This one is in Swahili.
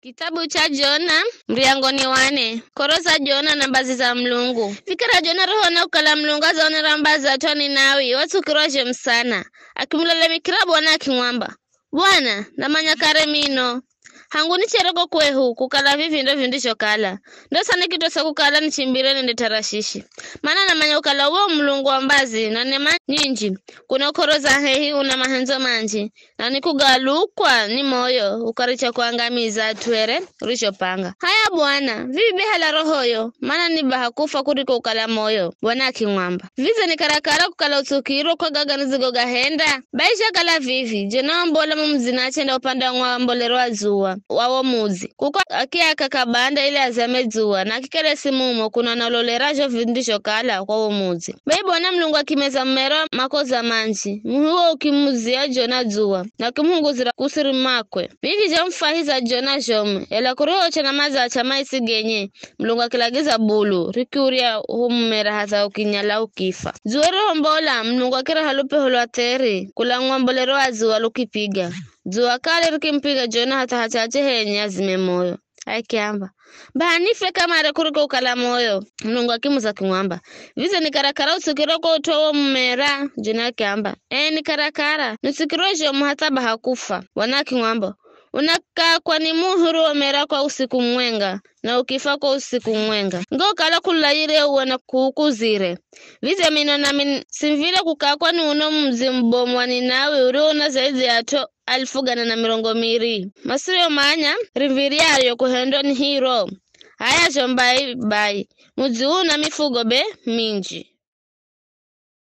Kitabu cha Jona mriangoni 4 koroza Jona na mbazi za mlungu fikira Jona roho na ukala mlungu azaonera mbazi atoni nawi watu kiroje msana akimulalemikira Bwana akimwamba Bwana namanya kare mino hanguni chereko kwehu kukala vivi ndo vindisho kala ndo sana kitosa kukala nichimbire nende tarashishi maana namanya ukala uo mlungu wa mbazi na nema nyinji kuna koroza hehi una mahenzo manji na nikugalukwa ni moyo ukaricha kuangamiza twere risho panga haya Bwana vibi hala rohoyo maana ni baha kufa kuriko ukala moyo Bwana akimwamba vize ni karakara kukala utukiro kwa gaga nizigoga henda baisha kala vivi jena mbola mumzina chenda upanda ngwa mbolero azuwa wawo muzi kuko akia kakabanda ile azame zuwa na kikere simumo kuna nalolerajo vindisho kala kwa muzi bai Bwana mlungu akimeza mmero makoza manji muhuo ukimuzia Jona zuwa na kimhunguzira kusiri makwe vivi jamfahiza Jona jome ela kuroho chana maza chama isigenye mlungu akilagiza bulu rikuria humera hasa ukinyala ukifa zuwero mbola mlungu akira halupe hulwateri kula ngwambolero azuwa lukipiga zuwa kale rikimpiga Jona hata hachache henye azime moyo aikiamba banife kama rekuriko ukala moyo mlungu akimuza kimwamba vize ni karakara usikiro kwa utowo mmera Jona akiamba ni karakara nusikiro jomu hata baha kufa Bwana akimwamba unaka kwa ni muhuru omera kwa usiku mwenga na ukifa kwa usiku mwenga ngo kala kulayire uwana kukuzire vize mino na simvile kukakwa ni uno mzimbomu ni nawe uriona zaidi ya to 1020 masirio manya riviriario kuhendo ni hiro haya jombai bai muzi una mifugo be minji